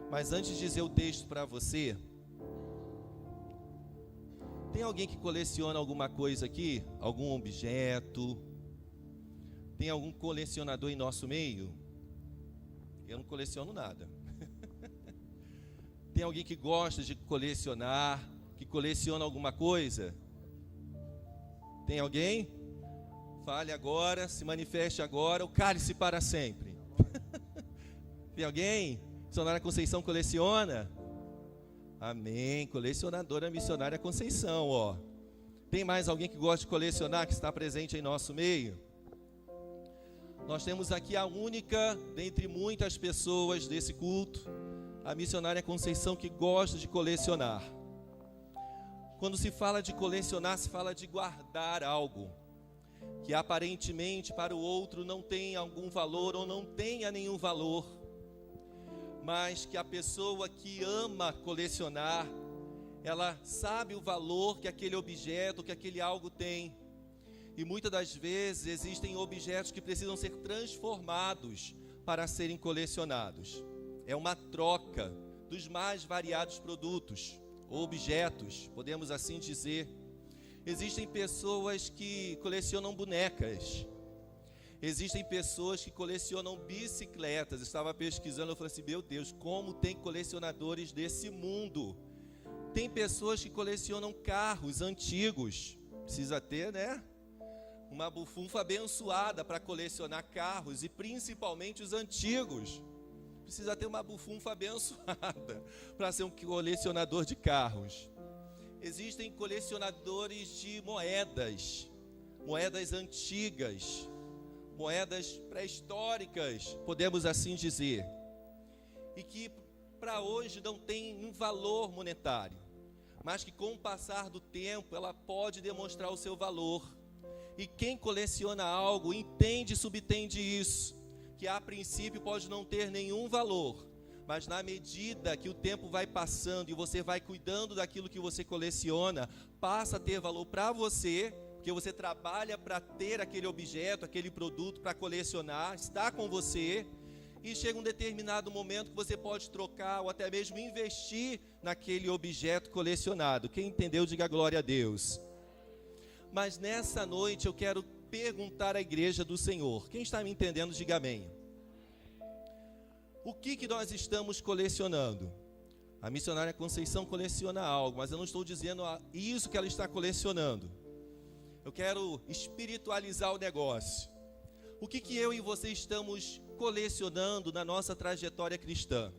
Mas antes de dizer o texto para você, tem alguém que coleciona alguma coisa aqui? Algum objeto? Tem algum colecionador em nosso meio? Eu não coleciono nada. Tem alguém que gosta de colecionar, que coleciona alguma coisa? Tem alguém? Fale agora, se manifeste agora, o cálice para sempre. Tem alguém? Missionária Conceição coleciona? Amém, colecionadora missionária Conceição, ó. Tem mais alguém que gosta de colecionar, que está presente em nosso meio? Nós temos aqui a única, dentre muitas pessoas desse culto, a missionária Conceição, que gosta de colecionar. Quando se fala de colecionar, se fala de guardar algo que aparentemente para o outro não tem algum valor ou não tenha nenhum valor, mas que a pessoa que ama colecionar, ela sabe o valor que aquele objeto, que aquele algo tem. E muitas das vezes existem objetos que precisam ser transformados para serem colecionados. É uma troca dos mais variados produtos ou objetos, podemos assim dizer. Existem pessoas que colecionam bonecas. Existem pessoas que colecionam bicicletas. Estava pesquisando, eu falei assim, meu Deus, como tem colecionadores desse mundo. Tem pessoas que colecionam carros antigos. Precisa ter, né? Uma bufunfa abençoada para colecionar carros, e principalmente os antigos. Precisa ter uma bufunfa abençoada para ser um colecionador de carros. Existem colecionadores de moedas, moedas antigas, moedas pré-históricas, podemos assim dizer, e que para hoje não tem um valor monetário, mas que com o passar do tempo ela pode demonstrar o seu valor. E quem coleciona algo entende e subentende isso, que a princípio pode não ter nenhum valor, mas na medida que o tempo vai passando e você vai cuidando daquilo que você coleciona, passa a ter valor para você, porque você trabalha para ter aquele objeto, aquele produto para colecionar, está com você, e chega um determinado momento que você pode trocar ou até mesmo investir naquele objeto colecionado. Quem entendeu, diga glória a Deus. Mas nessa noite eu quero perguntar à igreja do Senhor. Quem está me entendendo, diga amém. O que nós estamos colecionando? A missionária Conceição coleciona algo, mas eu não estou dizendo isso que ela está colecionando. Eu quero espiritualizar o negócio. O que eu e você estamos colecionando na nossa trajetória cristã?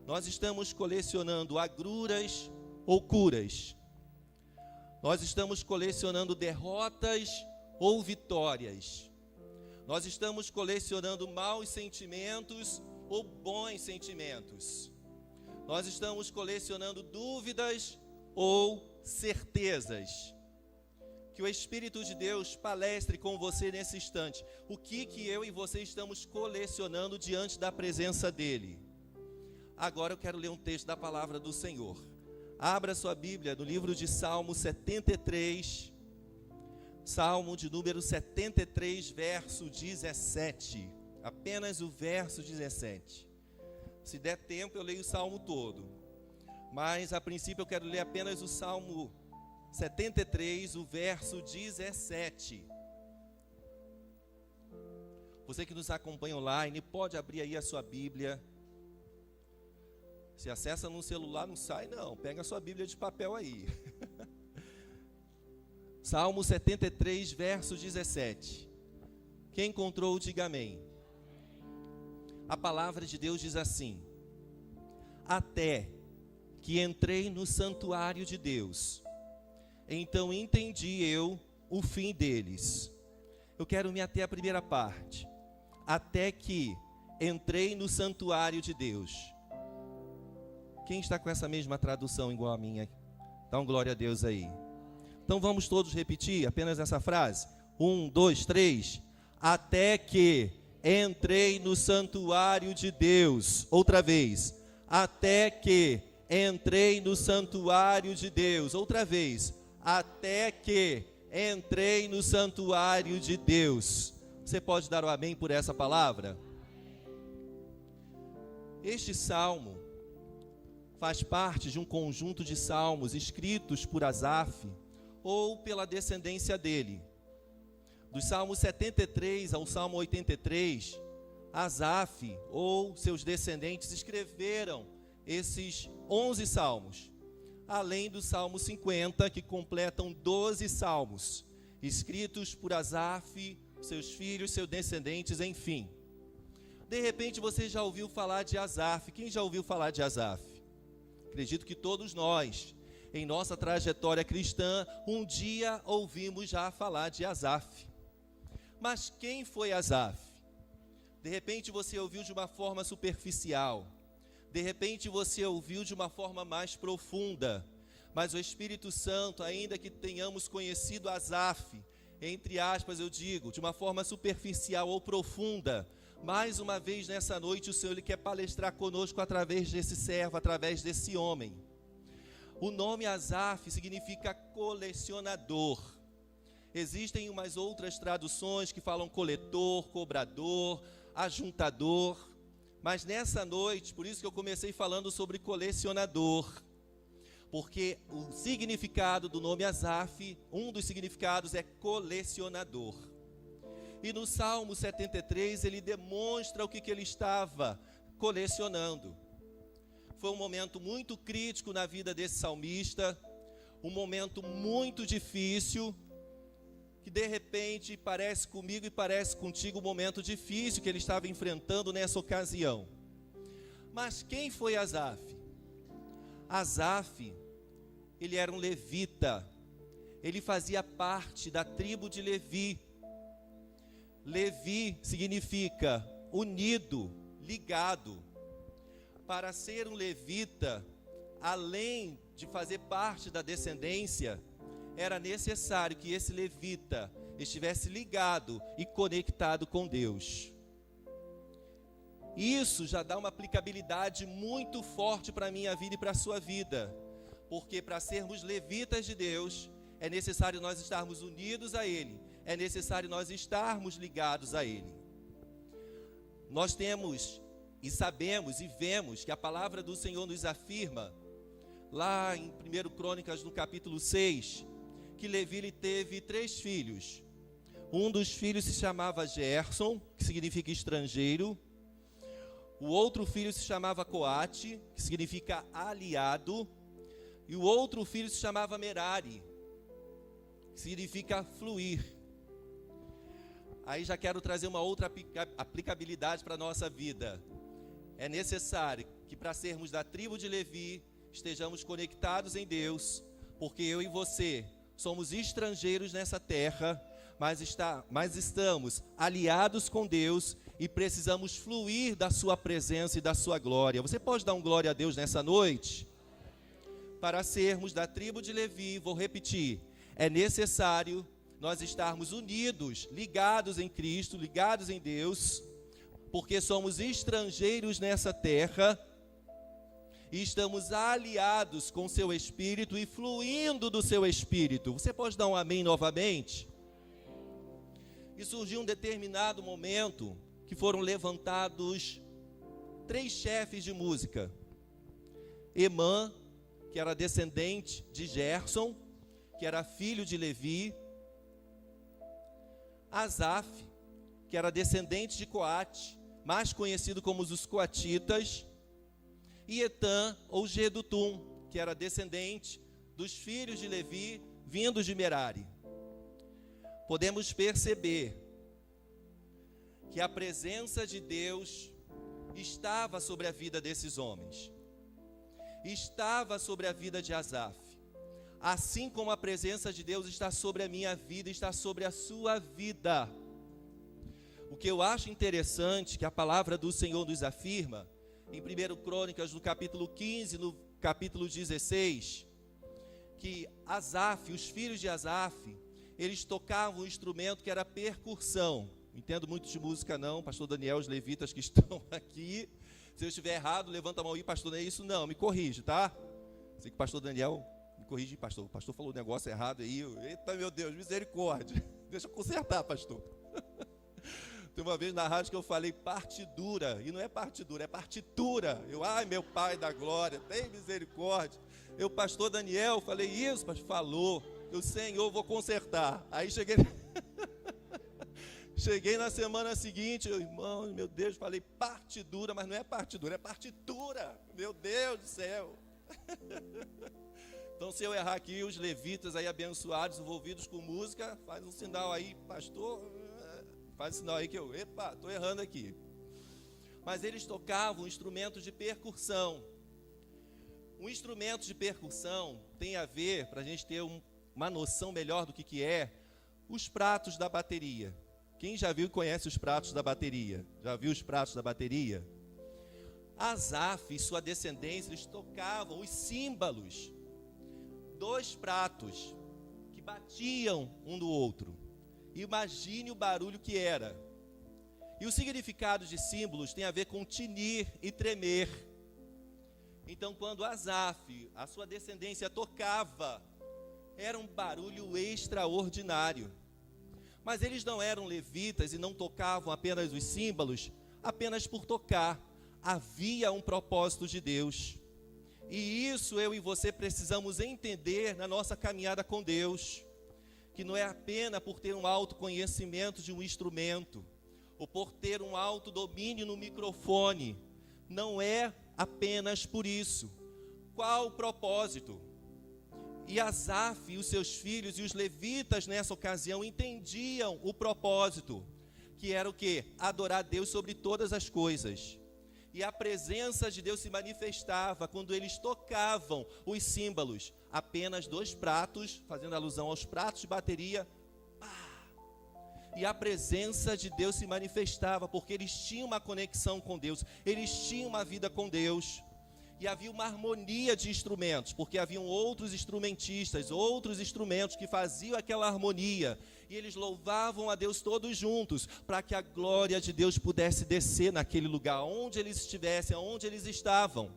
Nós estamos colecionando agruras ou curas? Nós estamos colecionando derrotas ou vitórias? Nós estamos colecionando maus sentimentos ou bons sentimentos? Nós estamos colecionando dúvidas ou certezas? Que o Espírito de Deus palestre com você nesse instante. O que eu e você estamos colecionando diante da presença dEle? Agora eu quero ler um texto da palavra do Senhor. Abra sua Bíblia no livro de Salmo 73, Salmo de número 73, verso 17. Apenas o verso 17. Se der tempo eu leio o Salmo todo, mas a princípio eu quero ler apenas o Salmo 73, o verso 17. Você que nos acompanha online, pode abrir aí a sua Bíblia. Se acessa no celular, não sai não, pega a sua Bíblia de papel aí. Salmo 73, verso 17. Quem encontrou, diga amém. A palavra de Deus diz assim: até que entrei no santuário de Deus, então entendi eu o fim deles. Eu quero me ater à primeira parte. Até que entrei no santuário de Deus. Quem está com essa mesma tradução igual a minha? Dá um glória a Deus aí. Então vamos todos repetir apenas essa frase. 1, 2, 3. Até que entrei no santuário de Deus. Outra vez. Até que entrei no santuário de Deus. Outra vez. Até que entrei no santuário de Deus. Você pode dar o amém por essa palavra? Este salmo faz parte de um conjunto de salmos escritos por Asaf ou pela descendência dele. Dos Salmos 73 ao Salmo 83, Asaf ou seus descendentes escreveram esses 11 salmos, além do Salmo 50, que completam 12 salmos, escritos por Asaf, seus filhos, seus descendentes, enfim. De repente você já ouviu falar de Asaf. Quem já ouviu falar de Asaf? Acredito que todos nós, em nossa trajetória cristã, um dia ouvimos já falar de Asaf. Mas quem foi Asaf? De repente você ouviu de uma forma superficial. De repente você ouviu de uma forma mais profunda. Mas o Espírito Santo, ainda que tenhamos conhecido Asaf, entre aspas eu digo, de uma forma superficial ou profunda, mais uma vez nessa noite o Senhor ele quer palestrar conosco através desse servo, através desse homem. O nome Asaf significa colecionador. Existem umas outras traduções que falam coletor, cobrador, ajuntador. Mas nessa noite, por isso que eu comecei falando sobre colecionador. Porque o significado do nome Asaf, um dos significados é colecionador. E no Salmo 73 ele demonstra o que ele estava colecionando. Foi um momento muito crítico na vida desse salmista, um momento muito difícil, que de repente parece comigo e parece contigo um momento difícil que ele estava enfrentando nessa ocasião. Mas quem foi Asaf? Asaf, ele era um levita, ele fazia parte da tribo de Levi. Levi significa unido, ligado. Para ser um levita, além de fazer parte da descendência, era necessário que esse levita estivesse ligado e conectado com Deus. Isso já dá uma aplicabilidade muito forte para a minha vida e para a sua vida. Porque para sermos levitas de Deus, é necessário nós estarmos unidos a Ele. É necessário nós estarmos ligados a Ele. Nós temos e sabemos e vemos que a palavra do Senhor nos afirma, lá em 1 Crônicas, no capítulo 6, que Levi ele teve 3 filhos. Um dos filhos se chamava Gerson, que significa estrangeiro. O outro filho se chamava Coate, que significa aliado. E o outro filho se chamava Merari, que significa fluir. Aí já quero trazer uma outra aplicabilidade para a nossa vida. É necessário que para sermos da tribo de Levi, estejamos conectados em Deus, porque eu e você somos estrangeiros nessa terra, mas estamos aliados com Deus e precisamos fluir da sua presença e da sua glória. Você pode dar um glória a Deus nessa noite? Para sermos da tribo de Levi, vou repetir, é necessário nós estarmos unidos, ligados em Cristo, ligados em Deus, porque somos estrangeiros nessa terra e estamos aliados com o seu Espírito e fluindo do seu Espírito. Você pode dar um amém novamente? E surgiu um determinado momento que foram levantados 3 chefes de música. Emã, que era descendente de Gerson, que era filho de Levi. Asaf, que era descendente de Coate, mais conhecido como os coatitas. E Etã, ou Gedutum, que era descendente dos filhos de Levi, vindos de Merari. Podemos perceber que a presença de Deus estava sobre a vida desses homens. Estava sobre a vida de Asaf. Assim como a presença de Deus está sobre a minha vida, está sobre a sua vida. O que eu acho interessante, que a palavra do Senhor nos afirma, em 1 Crônicas, no capítulo 15, no capítulo 16, que Asaf, os filhos de Asaf, eles tocavam um instrumento que era percussão. Não entendo muito de música não, pastor Daniel, os levitas que estão aqui. Se eu estiver errado, levanta a mão aí, pastor, não é isso não, me corrige, tá? Sei que o pastor Daniel, me corrige, pastor. O pastor falou um negócio errado aí. Eita, meu Deus, misericórdia. Deixa eu consertar, pastor. Tem uma vez na rádio que eu falei partidura, e não é partidura, é partitura. Ai, meu Pai da glória, tem misericórdia. Eu, pastor Daniel, falei isso, pastor, falou. Eu, Senhor, vou consertar. Aí cheguei na semana seguinte, irmão, meu Deus, falei partidura, mas não é partidura, é partitura. Meu Deus do céu. Então, se eu errar aqui, os levitas aí abençoados, envolvidos com música, faz um sinal aí, pastor, faz um sinal aí que eu, estou errando aqui. Mas eles tocavam instrumentos de percussão. Um instrumento de percussão tem a ver, para a gente ter uma noção melhor do que é, os pratos da bateria. Quem já viu e conhece os pratos da bateria? Já viu os pratos da bateria? Asaf e sua descendência, eles tocavam os símbolos, 2 pratos que batiam um no outro. Imagine o barulho que era. E o significado de símbolos tem a ver com tinir e tremer. Então, quando Asaf, a sua descendência, tocava, era um barulho extraordinário. Mas eles não eram levitas e não tocavam apenas os símbolos, apenas por tocar. Havia um propósito de Deus. E isso eu e você precisamos entender na nossa caminhada com Deus. Que não é apenas por ter um autoconhecimento de um instrumento, ou por ter um autodomínio no microfone. Não é apenas por isso. Qual o propósito? E Asaf e os seus filhos e os levitas nessa ocasião entendiam o propósito, que era o quê? Adorar a Deus sobre todas as coisas. E a presença de Deus se manifestava quando eles tocavam os símbolos. Apenas 2 pratos, fazendo alusão aos pratos de bateria. E a presença de Deus se manifestava, porque eles tinham uma conexão com Deus, eles tinham uma vida com Deus. E havia uma harmonia de instrumentos, porque haviam outros instrumentistas, outros instrumentos que faziam aquela harmonia. E eles louvavam a Deus todos juntos, para que a glória de Deus pudesse descer naquele lugar, onde eles estivessem, onde eles estavam.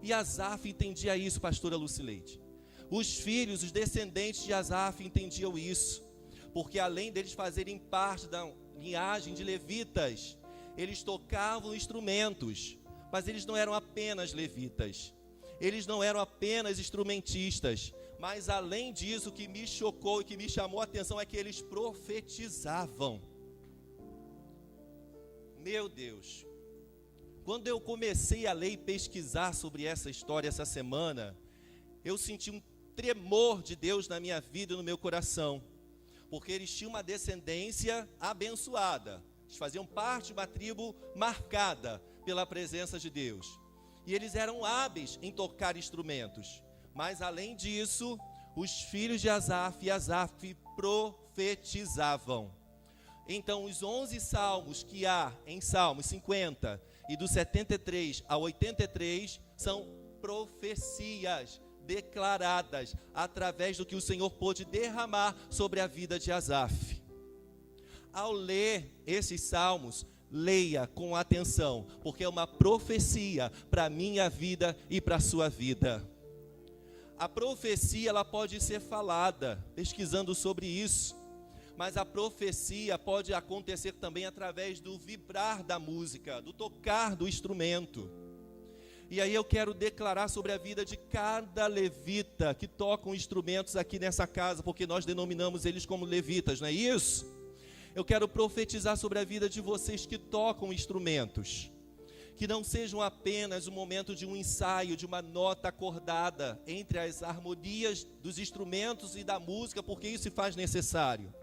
E Asaf entendia isso, pastora Lucileide. Os filhos, os descendentes de Asaf entendiam isso. Porque além deles fazerem parte da linhagem de levitas, eles tocavam instrumentos, mas eles não eram apenas levitas, eles não eram apenas instrumentistas, mas além disso, o que me chocou e que me chamou a atenção é que eles profetizavam. Meu Deus, quando eu comecei a ler e pesquisar sobre essa história essa semana, eu senti um tremor de Deus na minha vida e no meu coração. Porque eles tinham uma descendência abençoada. Eles faziam parte de uma tribo marcada pela presença de Deus. E eles eram hábeis em tocar instrumentos. Mas além disso, os filhos de Asaf e Asaf profetizavam. Então os 11 salmos que há em Salmos 50 e do 73 ao 83 são profecias declaradas através do que o Senhor pôde derramar sobre a vida de Asaf. Ao ler esses salmos, leia com atenção, porque é uma profecia para a minha vida e para a sua vida. A profecia, ela pode ser falada, pesquisando sobre isso, mas a profecia pode acontecer também através do vibrar da música, do tocar do instrumento. E aí eu quero declarar sobre a vida de cada levita que tocam instrumentos aqui nessa casa, porque nós denominamos eles como levitas, não é isso? Eu quero profetizar sobre a vida de vocês que tocam instrumentos, que não sejam apenas um momento de um ensaio, de uma nota acordada entre as harmonias dos instrumentos e da música, porque isso se faz necessário,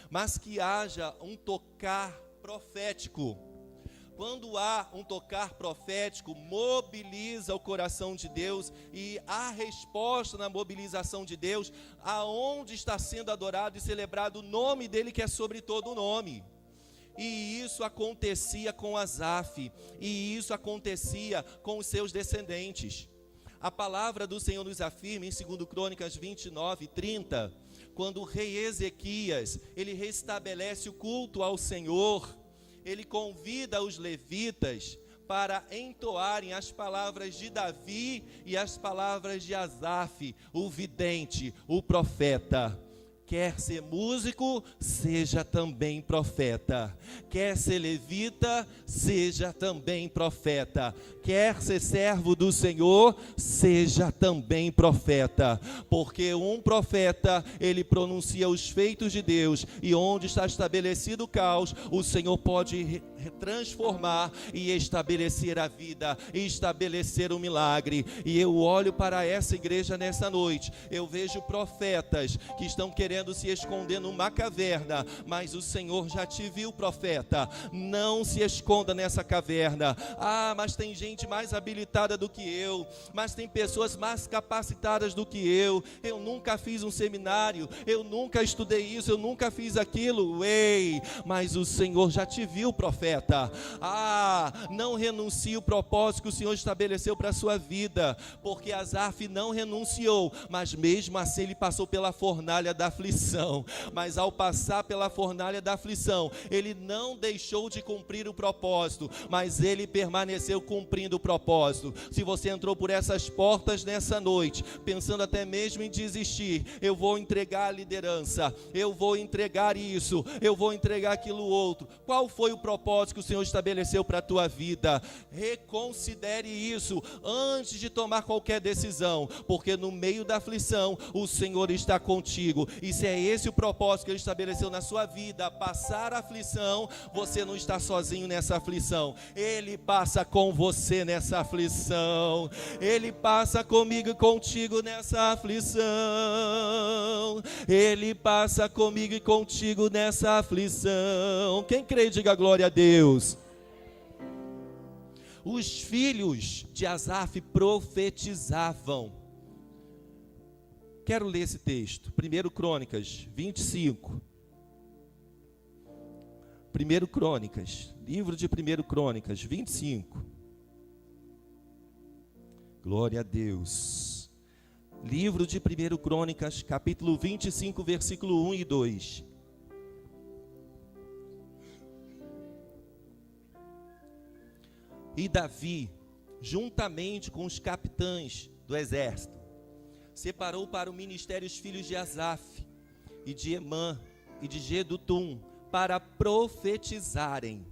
mas que haja um tocar profético. Quando há um tocar profético, mobiliza o coração de Deus, e a resposta na mobilização de Deus, aonde está sendo adorado e celebrado o nome dele, que é sobre todo o nome. E isso acontecia com Asaf, e isso acontecia com os seus descendentes. A palavra do Senhor nos afirma em 2 Crônicas 29:30, quando o rei Ezequias, ele restabelece o culto ao Senhor, ele convida os levitas para entoarem as palavras de Davi e as palavras de Asaf, o vidente, o profeta. Quer ser músico, seja também profeta. Quer ser levita, seja também profeta. Quer ser servo do Senhor, seja também profeta. Porque um profeta, ele pronuncia os feitos de Deus. E onde está estabelecido o caos, o Senhor pode transformar e estabelecer a vida, e estabelecer o milagre. E eu olho para essa igreja nessa noite, eu vejo profetas que estão querendo se esconder numa caverna, mas o Senhor já te viu, profeta. Não se esconda nessa caverna. Mas tem gente mais habilitada do que eu, mas tem pessoas mais capacitadas do que eu nunca fiz um seminário, eu nunca estudei isso, eu nunca fiz aquilo. Mas o Senhor já te viu, profeta. Não renuncie o propósito que o Senhor estabeleceu para a sua vida, porque Asaf não renunciou, mas mesmo assim ele passou pela fornalha da aflição. Mas ao passar pela fornalha da aflição, ele não deixou de cumprir o propósito, mas ele permaneceu cumprindo o propósito. Se você entrou por essas portas nessa noite, pensando até mesmo em desistir, eu vou entregar a liderança, eu vou entregar isso, eu vou entregar aquilo outro. Qual foi o propósito que o Senhor estabeleceu para a tua vida? Reconsidere isso antes de tomar qualquer decisão, porque no meio da aflição o Senhor está contigo. E se é esse o propósito que Ele estabeleceu na sua vida, passar a aflição, você não está sozinho nessa aflição. Ele passa com você nessa aflição. Ele passa comigo e contigo nessa aflição. Ele passa comigo e contigo nessa aflição. Quem crê, diga glória a Deus. Os filhos de Asaf profetizavam. Quero ler esse texto, 1 Crônicas 25. 1 Crônicas, livro de 1 Crônicas 25. Glória a Deus. Livro de 1 Crônicas, capítulo 25, versículo 1 e 2. E Davi, juntamente com os capitães do exército, separou para o ministério os filhos de Asaf, e de Emã, e de Jedutum, para profetizarem.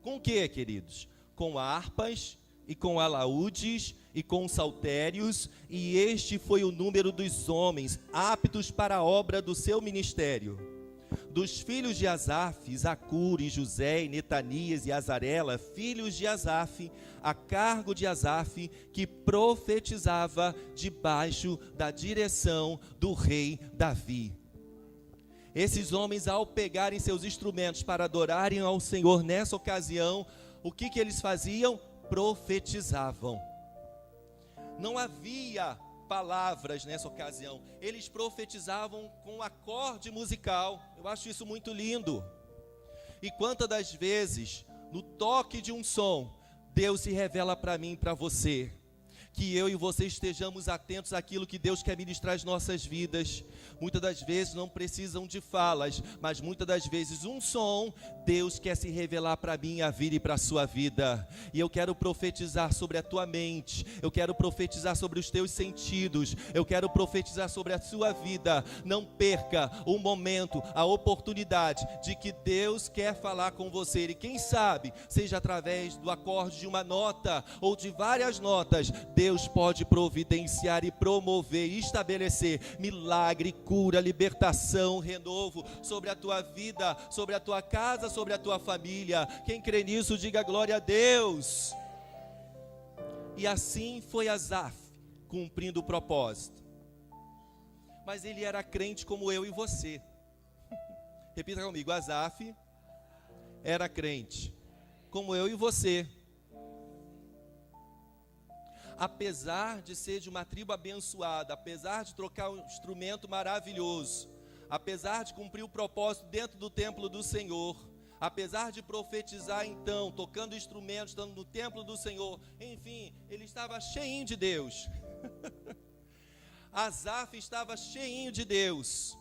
Com o que, queridos? Com harpas, e com alaúdes, e com saltérios, e este foi o número dos homens aptos para a obra do seu ministério. Dos filhos de Asaf, Zacur, e José, e Netanias, e Azarela, filhos de Asaf, a cargo de Asaf, que profetizava debaixo da direção do rei Davi. Esses homens, ao pegarem seus instrumentos para adorarem ao Senhor nessa ocasião, o que eles faziam? Profetizavam. Não havia palavras nessa ocasião, eles profetizavam com um acorde musical. Eu acho isso muito lindo. E quantas das vezes, no toque de um som, Deus se revela para mim e para você. Que eu e você estejamos atentos àquilo que Deus quer ministrar às nossas vidas. Muitas das vezes não precisam de falas, mas muitas das vezes um som, Deus quer se revelar para minha vida e para a sua vida. E eu quero profetizar sobre a tua mente, eu quero profetizar sobre os teus sentidos, eu quero profetizar sobre a sua vida. Não perca o momento, a oportunidade de que Deus quer falar com você. E quem sabe, seja através do acorde de uma nota ou de várias notas, Deus pode providenciar e promover e estabelecer milagre, cura, libertação, renovo sobre a tua vida, sobre a tua casa, sobre a tua família. Quem crê nisso, diga glória a Deus. E assim foi Asaf, cumprindo o propósito. Mas ele era crente como eu e você. Repita comigo, Asaf era crente como eu e você. Apesar de ser de uma tribo abençoada, apesar de trocar um instrumento maravilhoso, apesar de cumprir o propósito dentro do templo do Senhor, apesar de profetizar então, tocando instrumentos, estando no templo do Senhor, enfim, ele estava cheinho de Deus. Asaf estava cheinho de Deus.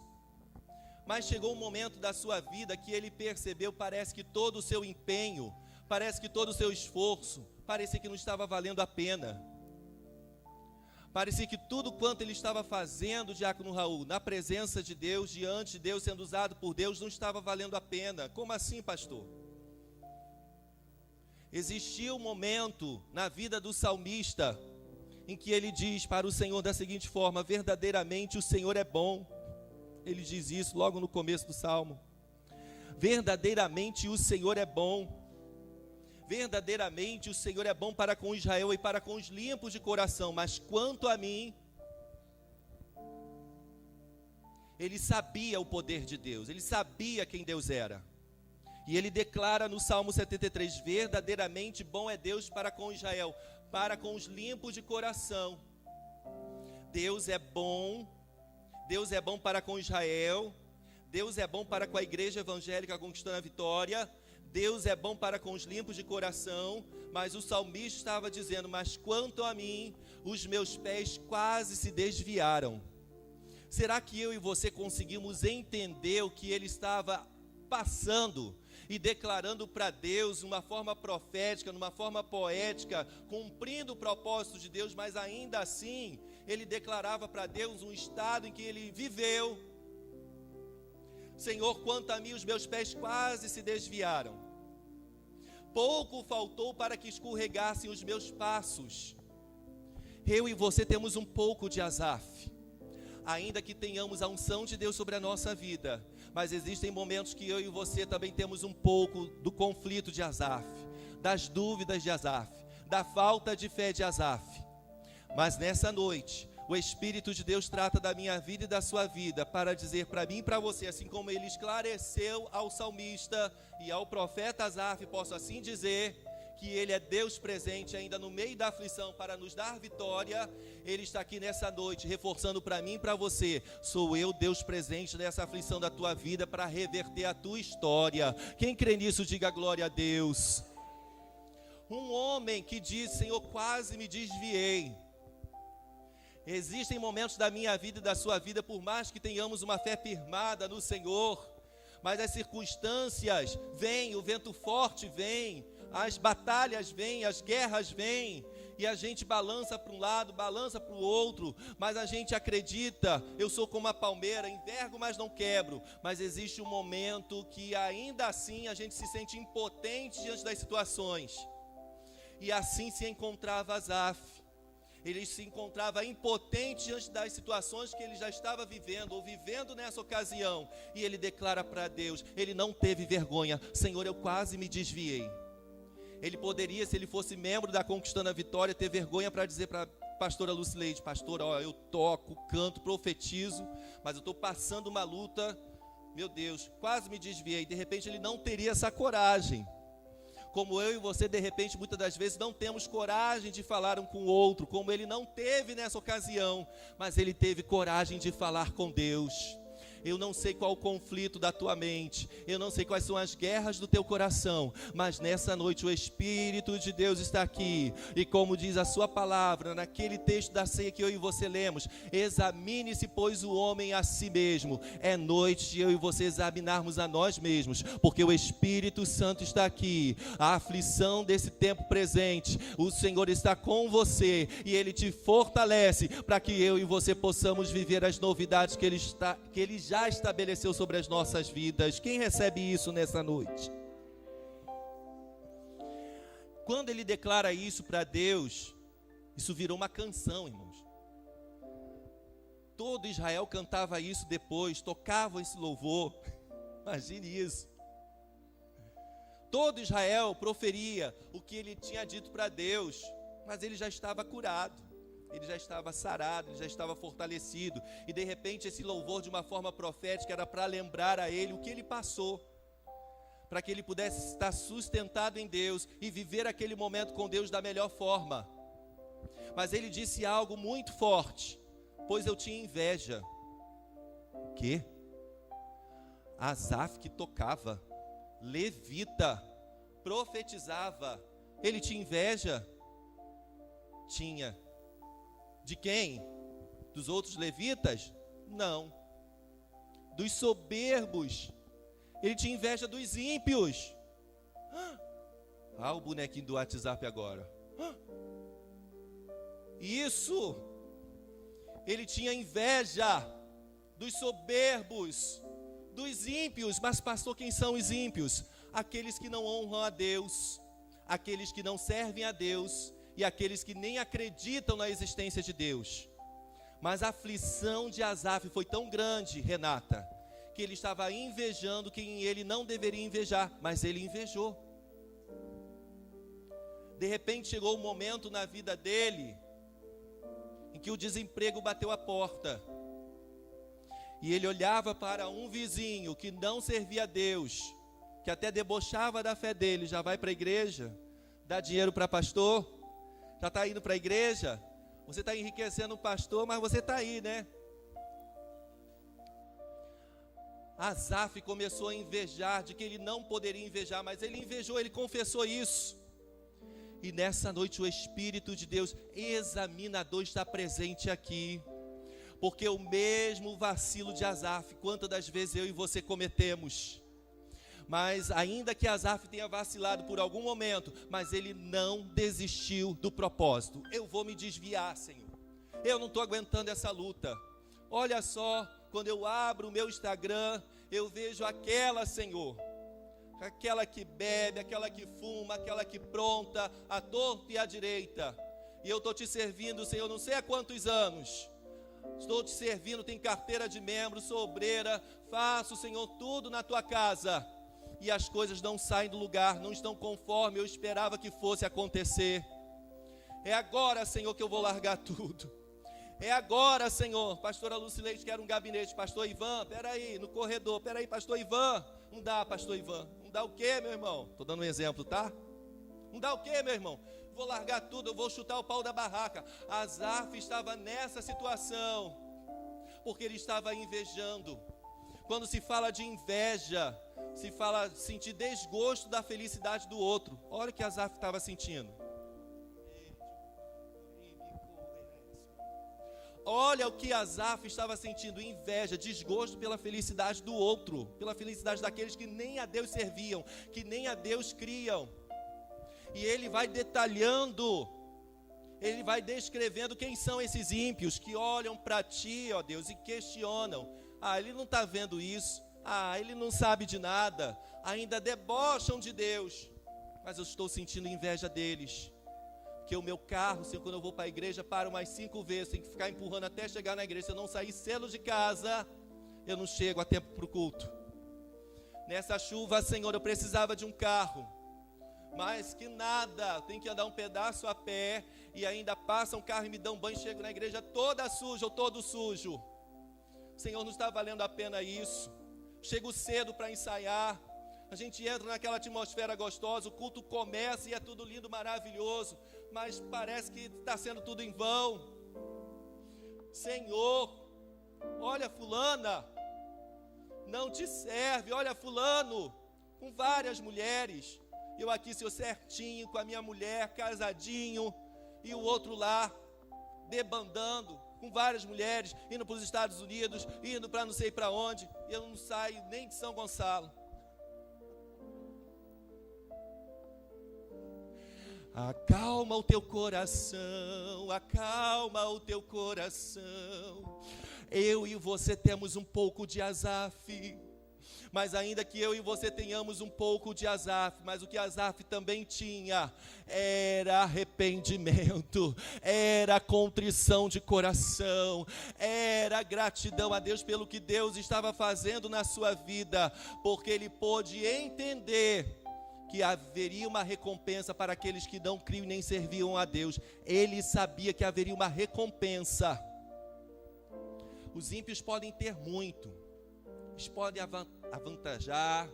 Mas chegou um momento da sua vida que ele percebeu, parece que todo o seu empenho, parece que todo o seu esforço, parecia que não estava valendo a pena. Parecia que tudo quanto ele estava fazendo, diácono Raul, na presença de Deus, diante de Deus, sendo usado por Deus, não estava valendo a pena. Como assim, pastor? Existia um momento na vida do salmista em que ele diz para o Senhor da seguinte forma: verdadeiramente o Senhor é bom. Ele diz isso logo no começo do salmo. Verdadeiramente o Senhor é bom. Verdadeiramente o Senhor é bom para com Israel e para com os limpos de coração, mas quanto a mim, ele sabia o poder de Deus, ele sabia quem Deus era. E ele declara no Salmo 73, verdadeiramente bom é Deus para com Israel, para com os limpos de coração. Deus é bom para com Israel, Deus é bom para com a igreja evangélica conquistando a vitória, Deus é bom para com os limpos de coração, mas o salmista estava dizendo: mas quanto a mim, os meus pés quase se desviaram. Será que eu e você conseguimos entender o que ele estava passando e declarando para Deus, numa forma profética, numa forma poética, cumprindo o propósito de Deus, mas ainda assim, ele declarava para Deus um estado em que ele viveu? Senhor, quanto a mim, os meus pés quase se desviaram. Pouco faltou para que escorregassem os meus passos. Eu e você temos um pouco de Asaf. Ainda que tenhamos a unção de Deus sobre a nossa vida, mas existem momentos que eu e você também temos um pouco do conflito de Asaf, das dúvidas de Asaf, da falta de fé de Asaf. Mas nessa noite, o Espírito de Deus trata da minha vida e da sua vida para dizer para mim e para você, assim como ele esclareceu ao salmista e ao profeta Asaf, posso assim dizer, que ele é Deus presente ainda no meio da aflição para nos dar vitória. Ele está aqui nessa noite reforçando para mim e para você: sou eu Deus presente nessa aflição da tua vida para reverter a tua história. Quem crê nisso, diga glória a Deus. Um homem que diz: Senhor, quase me desviei. Existem momentos da minha vida e da sua vida, por mais que tenhamos uma fé firmada no Senhor, mas as circunstâncias vêm, o vento forte vem, as batalhas vêm, as guerras vêm, e a gente balança para um lado, balança para o outro, mas a gente acredita: eu sou como a palmeira, envergo, mas não quebro. Mas existe um momento que ainda assim a gente se sente impotente diante das situações, e assim se encontrava Asaf. Ele se encontrava impotente diante das situações que ele já estava vivendo, ou vivendo nessa ocasião, e ele declara para Deus, ele não teve vergonha: Senhor, eu quase me desviei. Ele poderia, se ele fosse membro da Conquistando a Vitória, ter vergonha para dizer para a pastora Lucileide: pastora, ó, eu toco, canto, profetizo, mas eu estou passando uma luta, meu Deus, quase me desviei. De repente ele não teria essa coragem. Como eu e você, de repente, muitas das vezes não temos coragem de falar um com o outro, como ele não teve nessa ocasião, mas ele teve coragem de falar com Deus. Eu não sei qual o conflito da tua mente, eu não sei quais são as guerras do teu coração, mas nessa noite o Espírito de Deus está aqui, e como diz a sua palavra, naquele texto da ceia que eu e você lemos: examine-se, pois, o homem a si mesmo. É noite de eu e você examinarmos a nós mesmos, porque o Espírito Santo está aqui. A aflição desse tempo presente, o Senhor está com você, e Ele te fortalece, para que eu e você possamos viver as novidades que Ele já estabeleceu sobre as nossas vidas. Quem recebe isso nessa noite? Quando ele declara isso para Deus, isso virou uma canção, irmãos. Todo Israel cantava isso depois, tocava esse louvor. Imagine isso. Todo Israel proferia o que ele tinha dito para Deus, mas ele já estava curado, ele já estava sarado, ele já estava fortalecido, e de repente esse louvor de uma forma profética era para lembrar a ele o que ele passou, para que ele pudesse estar sustentado em Deus e viver aquele momento com Deus da melhor forma. Mas ele disse algo muito forte: pois eu tinha inveja. O quê? Asaf, que tocava, levita, profetizava, ele tinha inveja? Tinha. De quem? Dos outros levitas? Não. Dos soberbos. Ele tinha inveja dos ímpios. O bonequinho do WhatsApp agora. Isso. Ele tinha inveja dos soberbos, dos ímpios. Mas pastor, quem são os ímpios? Aqueles que não honram a Deus, aqueles que não servem a Deus e aqueles que nem acreditam na existência de Deus. Mas a aflição de Asaf foi tão grande, Renata, que ele estava invejando quem ele não deveria invejar, mas ele invejou. De repente chegou um momento na vida dele em que o desemprego bateu a porta. E ele olhava para um vizinho que não servia a Deus, que até debochava da fé dele. Já vai para a igreja? Dá dinheiro para pastor? Já está indo para a igreja? Você está enriquecendo o pastor, mas você está aí, né? Asaf começou a invejar, de que ele não poderia invejar, mas ele invejou, ele confessou isso. E nessa noite o Espírito de Deus examinador está presente aqui. Porque o mesmo vacilo de Asaf, quantas das vezes eu e você cometemos. Mas ainda que Asaf tenha vacilado por algum momento, mas ele não desistiu do propósito. Eu vou me desviar, Senhor. Eu não estou aguentando essa luta. Olha só, quando eu abro o meu Instagram, eu vejo aquela, Senhor, aquela que bebe, aquela que fuma, aquela que pronta, à torta e à direita. E eu estou te servindo, Senhor, não sei há quantos anos. Estou te servindo, tenho carteira de membro, sou obreira, faço, Senhor, tudo na tua casa. E as coisas não saem do lugar, não estão conforme eu esperava que fosse acontecer. É agora, Senhor, que eu vou largar tudo. É agora, Senhor. Pastora Lucileide quer um gabinete. Pastor Ivan, peraí, no corredor. Peraí, pastor Ivan. Não dá, pastor Ivan. Não dá o quê, meu irmão? Estou dando um exemplo, tá? Não dá o quê, meu irmão? Vou largar tudo, eu vou chutar o pau da barraca. Asaf estava nessa situação, porque ele estava invejando. Quando se fala de inveja, se fala sentir desgosto da felicidade do outro. Olha o que Asaf estava sentindo. Olha o que Asaf estava sentindo, inveja, desgosto pela felicidade do outro, pela felicidade daqueles que nem a Deus serviam, que nem a Deus criam. E ele vai detalhando, ele vai descrevendo quem são esses ímpios que olham para ti, ó Deus, e questionam. Ele não está vendo isso, ele não sabe de nada, ainda debocham de Deus, mas eu estou sentindo inveja deles. Porque o meu carro, Senhor, quando eu vou para a igreja, paro mais 5 vezes, tenho que ficar empurrando até chegar na igreja. Se eu não sair cedo de casa, eu não chego a tempo para o culto. Nessa chuva, Senhor, eu precisava de um carro, mas que nada, eu tenho que andar um pedaço a pé, e ainda passa um carro e me dá um banho, chego na igreja toda suja ou todo sujo. Senhor, não está valendo a pena isso. Chego cedo para ensaiar, a gente entra naquela atmosfera gostosa, o culto começa e é tudo lindo, maravilhoso, mas parece que está sendo tudo em vão. Senhor, olha fulana, não te serve, olha fulano, com várias mulheres, eu aqui, Senhor, certinho, com a minha mulher, casadinho, e o outro lá, debandando, com várias mulheres, indo para os Estados Unidos, indo para não sei para onde, e eu não saio nem de São Gonçalo. Acalma o teu coração, acalma o teu coração. Eu e você temos um pouco de Asaf, mas ainda que eu e você tenhamos um pouco de Asaf, mas o que Asaf também tinha era arrependimento, era contrição de coração, era gratidão a Deus pelo que Deus estava fazendo na sua vida, porque ele pôde entender que haveria uma recompensa para aqueles que não criam nem serviam a Deus. Ele sabia que haveria uma recompensa. Os ímpios podem ter muito, eles podem avantajar,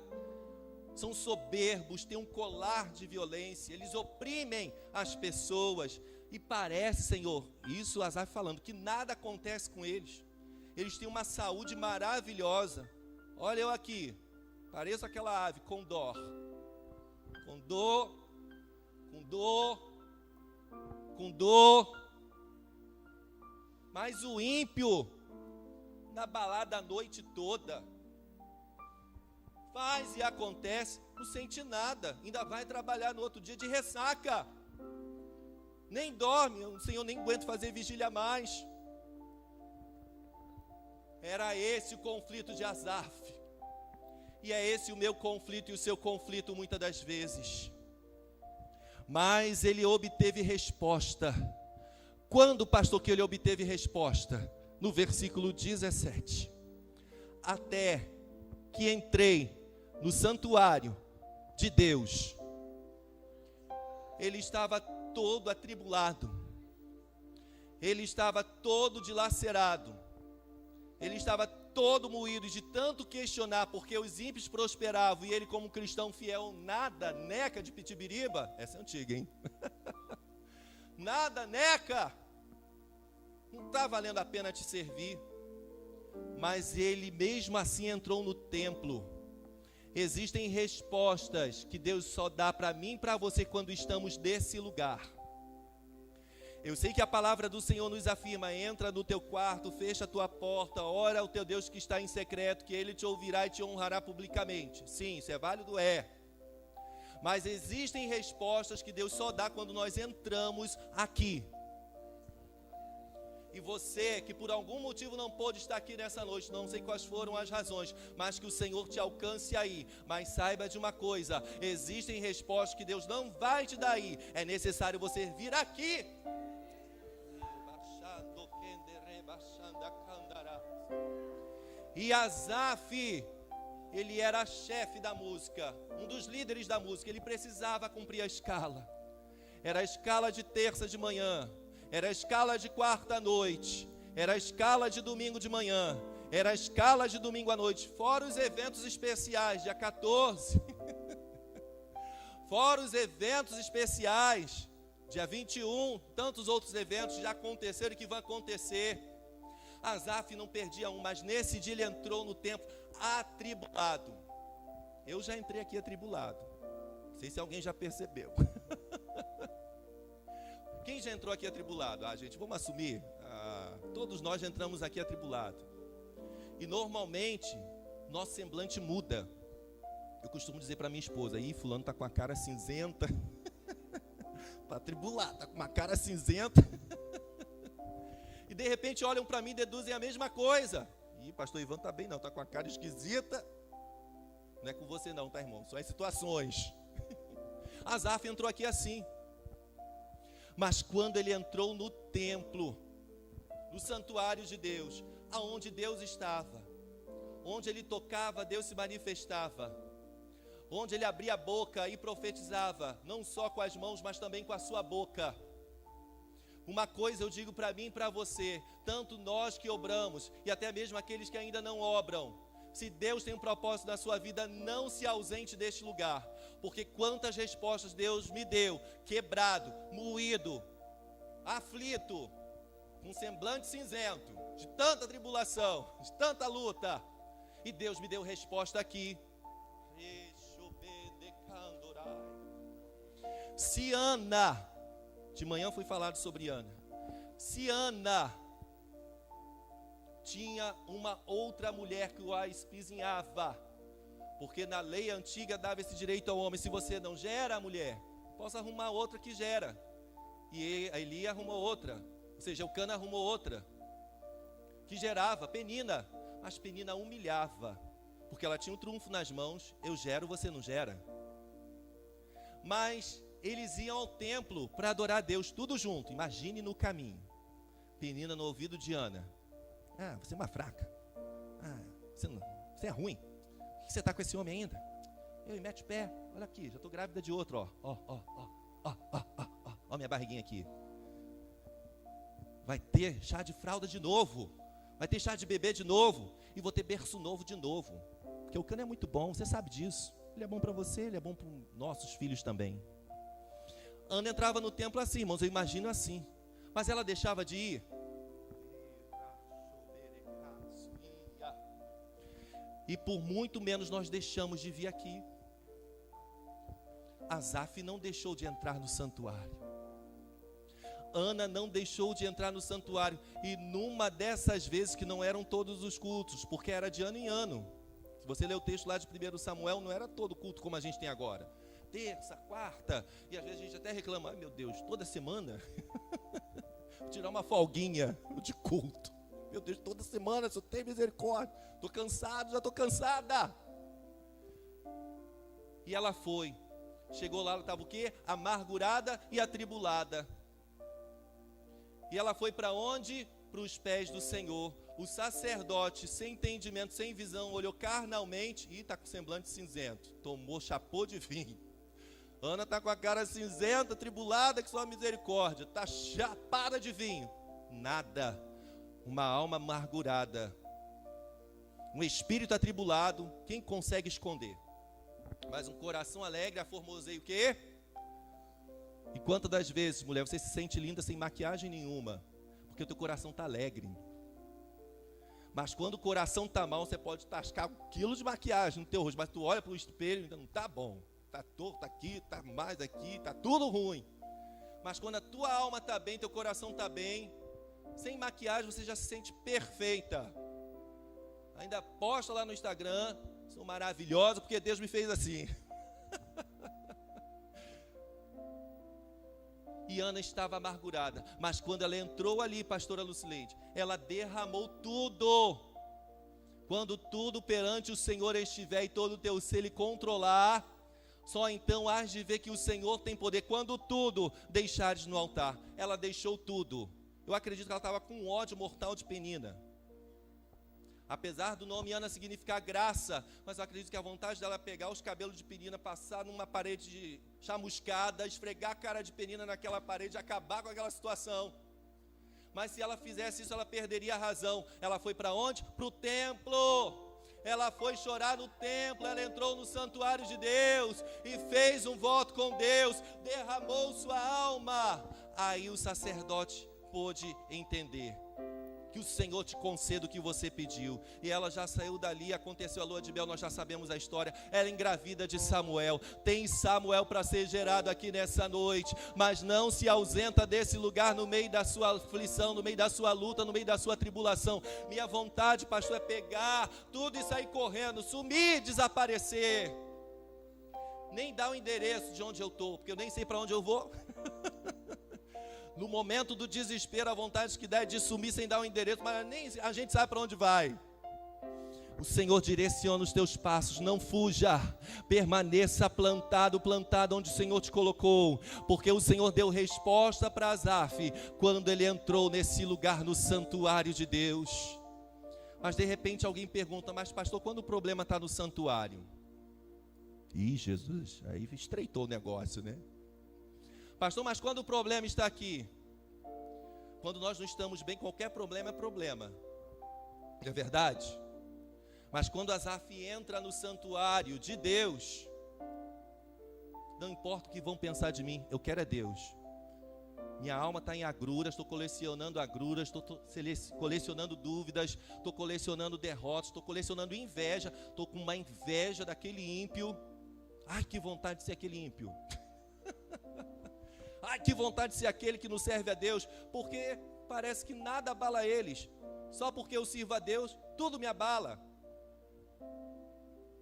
são soberbos, têm um colar de violência, eles oprimem as pessoas, e parece, Senhor, isso Asaf falando, que nada acontece com eles. Eles têm uma saúde maravilhosa. Olha eu aqui, pareço aquela ave, condor, com dor, mas o ímpio, na balada a noite toda, faz e acontece, não sente nada, ainda vai trabalhar no outro dia de ressaca, nem dorme, o Senhor nem aguenta fazer vigília mais, Era esse o conflito de Asaf. E é esse o meu conflito e o seu conflito muitas das vezes. Mas ele obteve resposta. Quando, pastor, que ele obteve resposta? No versículo 17. Até que entrei no santuário de Deus, ele estava todo atribulado, ele estava todo dilacerado, ele estava todo moído de tanto questionar, porque os ímpios prosperavam e ele, como cristão fiel, nada neca de pitibiriba. Essa é antiga, hein? Nada neca, não está valendo a pena te servir. Mas ele mesmo assim entrou no templo. Existem respostas que Deus só dá para mim e para você quando estamos nesse lugar. Eu sei que a palavra do Senhor nos afirma: entra no teu quarto, fecha a tua porta, ora ao teu Deus que está em secreto, que Ele te ouvirá e te honrará publicamente. Sim, isso é válido? É. Mas existem respostas que Deus só dá quando nós entramos aqui. E você que por algum motivo não pôde estar aqui nessa noite, não sei quais foram as razões, mas que o Senhor te alcance aí. Mas saiba de uma coisa: existem respostas que Deus não vai te dar aí. É necessário você vir aqui. E Asaf, ele era chefe da música, um dos líderes da música. Ele precisava cumprir a escala. Era a escala de terça de manhã, era a escala de quarta à noite, era a escala de domingo de manhã, era a escala de domingo à noite, fora os eventos especiais, dia 14, fora os eventos especiais, dia 21, tantos outros eventos já aconteceram e que vão acontecer. Asaf não perdia um, mas nesse dia ele entrou no templo atribulado. Eu já entrei aqui atribulado, não sei se alguém já percebeu. Quem já entrou aqui atribulado? Gente, vamos assumir, todos nós já entramos aqui atribulado. E normalmente, nosso semblante muda. Eu costumo dizer para minha esposa: aí fulano está com a cara cinzenta. Está atribulado, está com uma cara cinzenta. E de repente olham para mim e deduzem a mesma coisa. Ih, pastor Ivan está bem não, está com a cara esquisita. Não é com você não, tá, irmão? São as situações. Asaf entrou aqui assim. Mas quando ele entrou no templo, no santuário de Deus, aonde Deus estava, onde ele tocava, Deus se manifestava, onde ele abria a boca e profetizava, não só com as mãos, mas também com a sua boca. Uma coisa eu digo para mim e para você, tanto nós que obramos, e até mesmo aqueles que ainda não obram: se Deus tem um propósito na sua vida, não se ausente deste lugar. Porque quantas respostas Deus me deu, quebrado, moído, aflito, com semblante cinzento, de tanta tribulação, de tanta luta. E Deus me deu resposta aqui. Se Ana, de manhã foi falado sobre Ana, se Ana tinha uma outra mulher que a espizinhava, porque na lei antiga dava esse direito ao homem: se você não gera a mulher, posso arrumar outra que gera. E a Eli arrumou outra, ou seja, o Cana arrumou outra que gerava, Penina. Mas Penina humilhava, porque ela tinha um trunfo nas mãos: eu gero, você não gera. Mas eles iam ao templo para adorar a Deus, tudo junto. Imagine no caminho, Penina no ouvido de Ana: você é uma fraca, você é ruim, por que você está com esse homem ainda? E mete o pé, olha aqui, já estou grávida de outro, ó minha barriguinha aqui. Vai ter chá de fralda de novo, vai ter chá de bebê de novo, e vou ter berço novo de novo, porque o Cana é muito bom, você sabe disso. Ele é bom para você, ele é bom para os nossos filhos também. Ana entrava no templo assim, irmãos, eu imagino assim, mas ela deixava de ir? E por muito menos nós deixamos de vir aqui. Asaf não deixou de entrar no santuário. Ana não deixou de entrar no santuário. E numa dessas vezes, que não eram todos os cultos, porque era de ano em ano. Se você ler o texto lá de 1 Samuel, não era todo culto como a gente tem agora. Terça, quarta, e às vezes a gente até reclama: meu Deus, toda semana? Vou tirar uma folguinha de culto. meu Deus, toda semana só tem misericórdia. Estou cansado, já estou cansada. E ela foi. Chegou lá, ela estava o quê? Amargurada e atribulada. E ela foi para onde? Para os pés do Senhor. O sacerdote, sem entendimento, sem visão, olhou carnalmente e está com semblante cinzento. Tomou, chapou de vinho. Ana está com a cara cinzenta, atribulada, que só a misericórdia. Está chapada de vinho. Nada. Uma alma amargurada. Um espírito atribulado, quem consegue esconder? Mas um coração alegre, aformoseia o quê? E quantas das vezes, mulher, você se sente linda sem maquiagem nenhuma? Porque o teu coração está alegre. Mas quando o coração está mal, você pode tascar 1 quilo de maquiagem no teu rosto. Mas tu olha para o espelho e ainda não está bom. Está torto aqui, está mais aqui, está tudo ruim. Mas quando a tua alma está bem, teu coração está bem, sem maquiagem você já se sente perfeita. Ainda posta lá no Instagram, sou maravilhosa porque Deus me fez assim. E Ana estava amargurada, mas quando ela entrou ali, pastora Lucileide, ela derramou tudo. Quando tudo perante o Senhor estiver e todo o teu ser lhe controlar, só então hás de ver que o Senhor tem poder. Quando tudo deixares no altar, ela deixou tudo. Eu acredito que ela estava com um ódio mortal de Penina. Apesar do nome Ana significar graça, mas eu acredito que a vontade dela é pegar os cabelos de Penina, passar numa parede chamuscada, esfregar a cara de Penina naquela parede, acabar com aquela situação. Mas se ela fizesse isso, ela perderia a razão. Ela foi para onde? Para o templo. Ela foi chorar no templo, ela entrou no santuário de Deus e fez um voto com Deus, derramou sua alma. Aí o sacerdote pôde entender que o Senhor te conceda o que você pediu. E ela já saiu dali, aconteceu a lua de mel, nós já sabemos a história. Ela engravida de Samuel. Tem Samuel para ser gerado aqui nessa noite, mas não se ausenta desse lugar no meio da sua aflição, no meio da sua luta, no meio da sua tribulação. Minha vontade, pastor, é pegar tudo e sair correndo, sumir, desaparecer. Nem dar o endereço de onde eu estou, porque eu nem sei para onde eu vou. No momento do desespero, a vontade que dá é de sumir sem dar o endereço, mas nem a gente sabe para onde vai. O Senhor direciona os teus passos, não fuja, permaneça plantado onde o Senhor te colocou, porque o Senhor deu resposta para Asaf, quando ele entrou nesse lugar no santuário de Deus. Mas de repente alguém pergunta, mas pastor, quando o problema está no santuário? Ih, Jesus, aí estreitou o negócio, né? Pastor, mas quando o problema está aqui? Quando nós não estamos bem, qualquer problema é problema. Não é verdade? Mas quando Asaf entra no santuário de Deus, não importa o que vão pensar de mim, eu quero é Deus. Minha alma está em agruras, estou colecionando agruras, estou colecionando dúvidas, estou colecionando derrotas, estou colecionando inveja, estou com uma inveja daquele ímpio. Ai, que vontade de ser aquele ímpio. Ai, que vontade de ser aquele que não serve a Deus, porque parece que nada abala eles. Só porque eu sirvo a Deus, tudo me abala.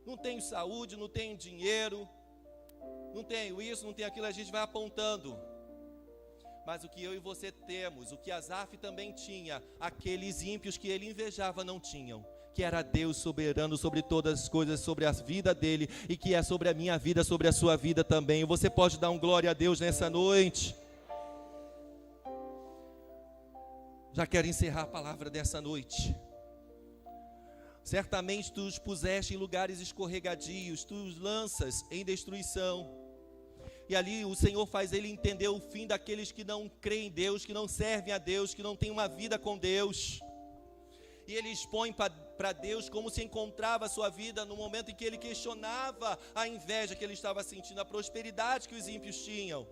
Não tenho saúde, não tenho dinheiro, não tenho isso, não tenho aquilo, a gente vai apontando. Mas o que eu e você temos, o que Asaf também tinha, aqueles ímpios que ele invejava não tinham, que era Deus soberano sobre todas as coisas, sobre a vida dele, e que é sobre a minha vida, sobre a sua vida também. E você pode dar um glória a Deus nessa noite? Já quero encerrar a palavra dessa noite. Certamente tu os puseste em lugares escorregadios, tu os lanças em destruição. E ali o Senhor faz ele entender o fim daqueles que não creem em Deus, que não servem a Deus, que não têm uma vida com Deus. E ele expõe para Deus como se encontrava a sua vida no momento em que ele questionava a inveja que ele estava sentindo, a prosperidade que os ímpios tinham.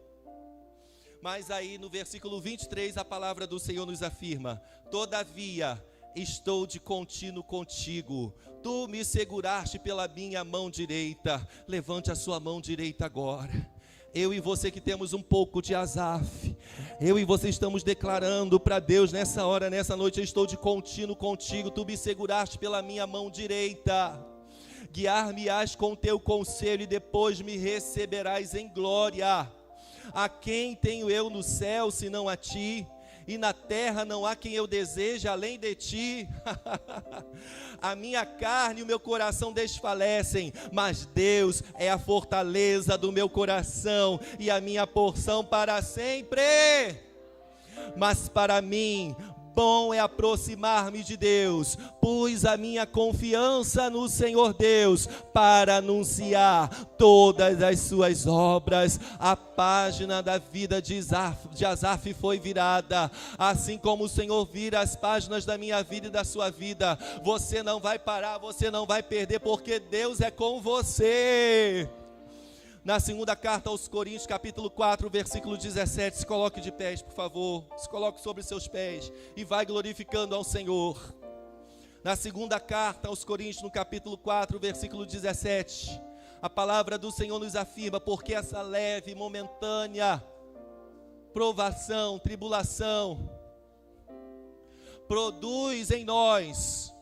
Mas aí no versículo 23 a palavra do Senhor nos afirma: todavia estou de contínuo contigo, tu me seguraste pela minha mão direita. Levante a sua mão direita agora. Eu e você que temos um pouco de Asaf, eu e você estamos declarando para Deus nessa hora, nessa noite: eu estou de contínuo contigo, tu me seguraste pela minha mão direita. Guiar-me-ás com teu conselho e depois me receberás em glória. A quem tenho eu no céu senão a ti? e na terra não há quem eu deseje além de ti. A minha carne e o meu coração desfalecem, mas Deus é a fortaleza do meu coração e a minha porção para sempre. Mas para mim, bom é aproximar-me de Deus, pus a minha confiança no Senhor Deus, para anunciar todas as suas obras. A página da vida de Asaf foi virada, assim como o Senhor vira as páginas da minha vida e da sua vida. Você não vai parar, você não vai perder, porque Deus é com você. Na segunda carta aos Coríntios, capítulo 4, versículo 17, se coloque de pés, por favor, se coloque sobre seus pés e vai glorificando ao Senhor. Na segunda carta aos Coríntios, no capítulo 4, versículo 17, a palavra do Senhor nos afirma: porque essa leve e momentânea provação, tribulação, produz em nós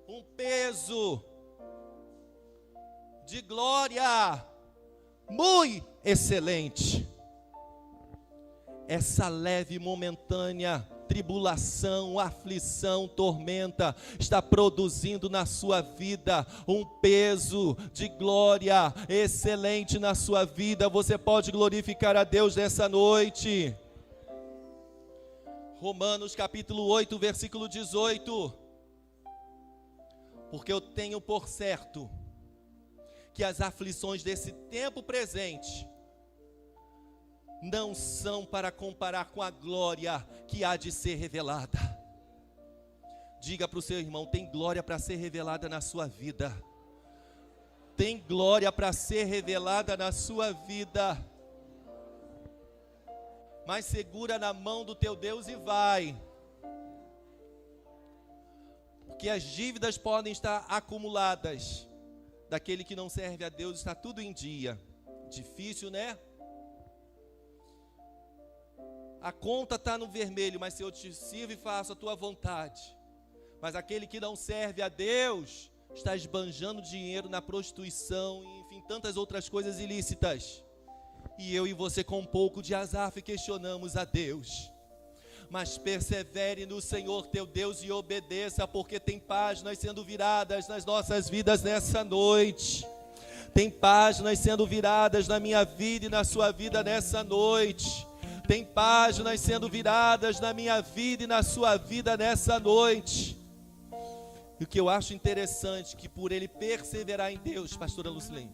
um peso de glória muito excelente. Essa leve e momentânea tribulação, aflição, tormenta está produzindo na sua vida um peso de glória excelente na sua vida. Você pode glorificar a Deus nessa noite. Romanos capítulo 8, versículo 18. Porque eu tenho por certo que as aflições desse tempo presente não são para comparar com a glória que há de ser revelada. Diga para o seu irmão: tem glória para ser revelada na sua vida. Tem glória para ser revelada na sua vida. Mas segura na mão do teu Deus e vai. Porque as dívidas podem estar acumuladas. Daquele que não serve a Deus está tudo em dia. Difícil, né? A conta está no vermelho, mas se eu te sirvo e faço a tua vontade. Mas aquele que não serve a Deus está esbanjando dinheiro na prostituição e enfim, tantas outras coisas ilícitas. E eu e você, com um pouco de Asaf, questionamos a Deus. Mas persevere no Senhor teu Deus e obedeça, porque tem páginas sendo viradas nas nossas vidas nessa noite. Tem páginas sendo viradas na minha vida e na sua vida nessa noite. Tem páginas sendo viradas na minha vida e na sua vida nessa noite. E o que eu acho interessante, que por ele perseverar em Deus, pastora Lucilene,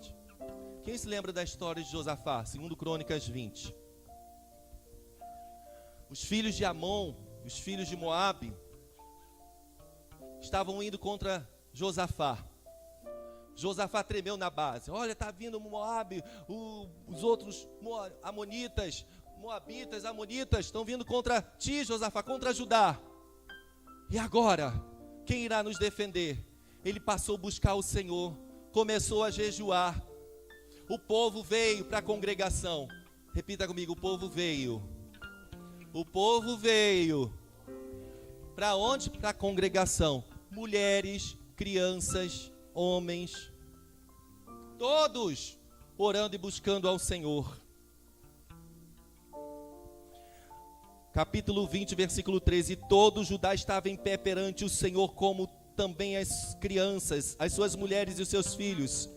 quem se lembra da história de Josafá, segundo Crônicas 20? Os filhos de Amon, os filhos de Moabe, estavam indo contra Josafá. Josafá tremeu na base. Olha, está vindo Moabe, os outros amonitas, moabitas, amonitas, estão vindo contra ti, Josafá, contra Judá. E agora, quem irá nos defender? Ele passou a buscar o Senhor, começou a jejuar. O povo veio para a congregação. Repita comigo: o povo veio. O povo veio. Para onde? Para a congregação. Mulheres, crianças, homens, todos orando e buscando ao Senhor. Capítulo 20, versículo 13. E todo Judá estava em pé perante o Senhor, como também as crianças, as suas mulheres e os seus filhos.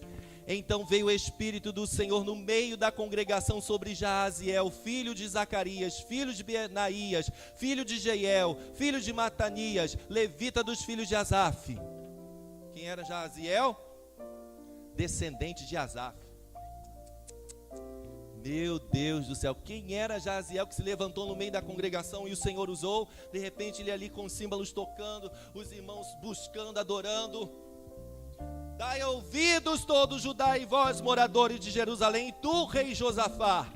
Então veio o Espírito do Senhor no meio da congregação sobre Jaaziel, filho de Zacarias, filho de Benaías, filho de Jeiel, filho de Matanias, levita dos filhos de Asaf. Quem era Jaaziel? Descendente de Asaf. Meu Deus do céu, quem era Jaaziel que se levantou no meio da congregação e o Senhor usou? De repente ele ali com símbolos tocando, os irmãos buscando, adorando. Dai ouvidos todo Judá e vós, moradores de Jerusalém, e tu, rei Josafá.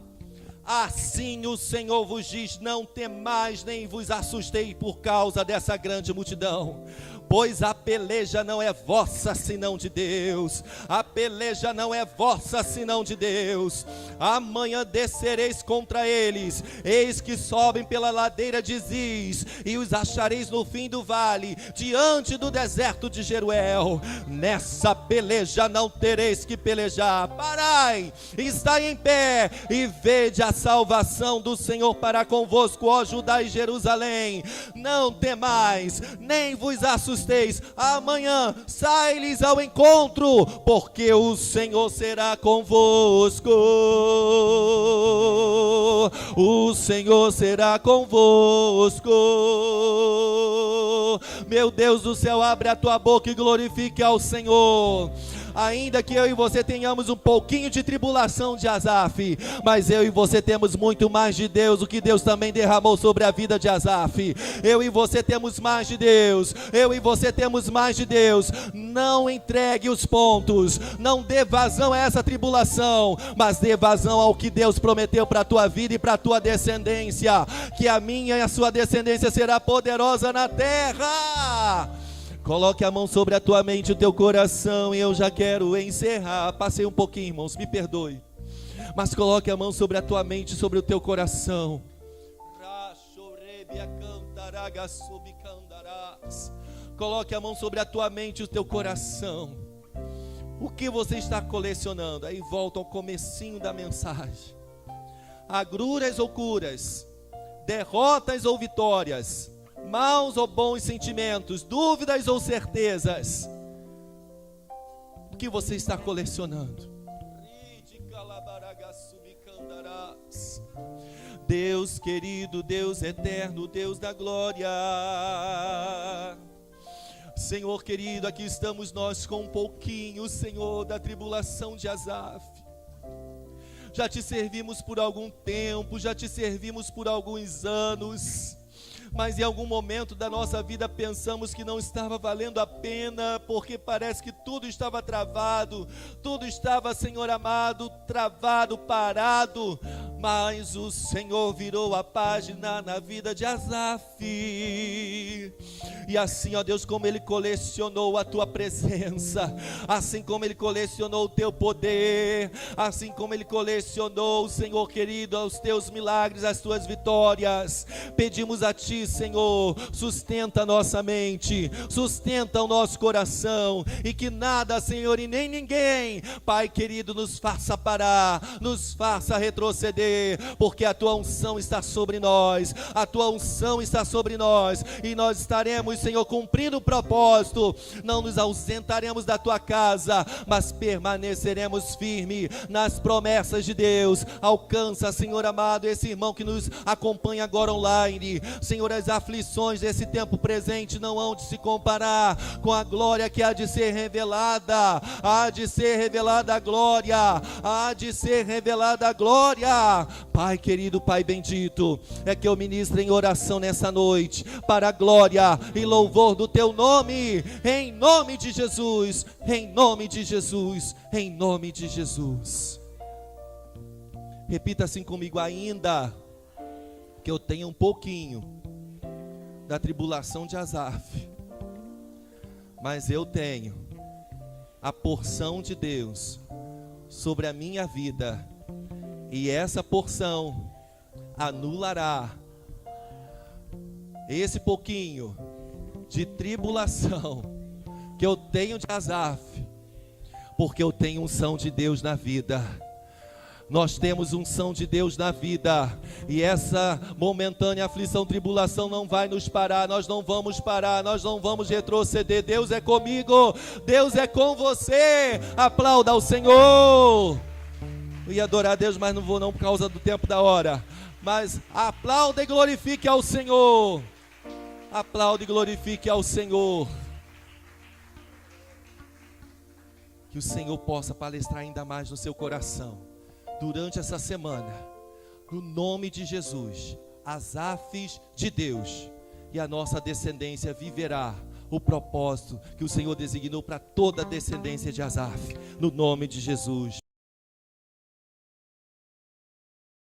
Assim o Senhor vos diz: não temais nem vos assustei por causa dessa grande multidão, pois a peleja não é vossa, senão de Deus. A peleja não é vossa, senão de Deus. Amanhã descereis contra eles, eis que sobem pela ladeira de Ziz, e os achareis no fim do vale, diante do deserto de Jeruel. Nessa peleja não tereis que pelejar. Parai, estai em pé, e vede a salvação do Senhor para convosco, ó Judá e Jerusalém. Não temais, nem vos assusteis. Amanhã sai-lhes ao encontro, porque o Senhor será convosco. O Senhor será convosco. Meu Deus do céu, abre a tua boca e glorifique ao Senhor. Ainda que eu e você tenhamos um pouquinho de tribulação de Asaf, mas eu e você temos muito mais de Deus, o que Deus também derramou sobre a vida de Asaf. Eu e você temos mais de Deus, eu e você temos mais de Deus. Não entregue os pontos, não dê vazão a essa tribulação, mas dê vazão ao que Deus prometeu para a tua vida e para a tua descendência, que a minha e a sua descendência será poderosa na terra. Coloque a mão sobre a tua mente e o teu coração, e eu já quero encerrar. Passei um pouquinho, irmãos, me perdoe, mas coloque a mão sobre a tua mente e sobre o teu coração. Coloque a mão sobre a tua mente e o teu coração. O que você está colecionando? Aí volta ao comecinho da mensagem. Agruras ou curas, derrotas ou vitórias, maus ou bons sentimentos, dúvidas ou certezas. O que você está colecionando? Deus querido, Deus eterno, Deus da glória. Senhor querido, aqui estamos nós com um pouquinho, Senhor, da tribulação de Asaf. Já te servimos por algum tempo, já te servimos por alguns anos, mas em algum momento da nossa vida pensamos que não estava valendo a pena, porque parece que tudo estava travado, tudo estava, Senhor amado, travado, parado. Mas o Senhor virou a página na vida de Asaf. E assim, ó Deus, como Ele colecionou a Tua presença, assim como Ele colecionou o Teu poder, assim como Ele colecionou, Senhor querido, os Teus milagres, as Tuas vitórias, pedimos a Ti, Senhor, sustenta a nossa mente, sustenta o nosso coração, e que nada, Senhor, e nem ninguém, Pai querido, nos faça parar, nos faça retroceder, porque a Tua unção está sobre nós, a Tua unção está sobre nós, e nós estaremos, Senhor, cumprindo o propósito. Não nos ausentaremos da Tua casa, mas permaneceremos firmes nas promessas de Deus. Alcança, Senhor amado, esse irmão que nos acompanha agora online. Senhor, as aflições desse tempo presente não hão de se comparar com a glória que há de ser revelada. Há de ser revelada a glória, há de ser revelada a glória. Pai querido, Pai bendito, é que eu ministro em oração nessa noite, para a glória e louvor do Teu nome, em nome de Jesus, em nome de Jesus, em nome de Jesus. Repita assim comigo: ainda que eu tenha um pouquinho da tribulação de Asaf, mas eu tenho a porção de Deus sobre a minha vida, e essa porção anulará esse pouquinho de tribulação que eu tenho de Asaf, porque eu tenho unção de Deus na vida. Nós temos unção de Deus na vida, e essa momentânea aflição, tribulação não vai nos parar. Nós não vamos parar, nós não vamos retroceder. Deus é comigo, Deus é com você. Aplauda ao Senhor. Eu ia adorar a Deus, mas não vou não, por causa do tempo da hora. Mas aplauda e glorifique ao Senhor. Aplauda e glorifique ao Senhor. Que o Senhor possa palestrar ainda mais no seu coração durante essa semana, no nome de Jesus. Asafes de Deus, e a nossa descendência viverá o propósito que o Senhor designou para toda a descendência de Asaf, no nome de Jesus.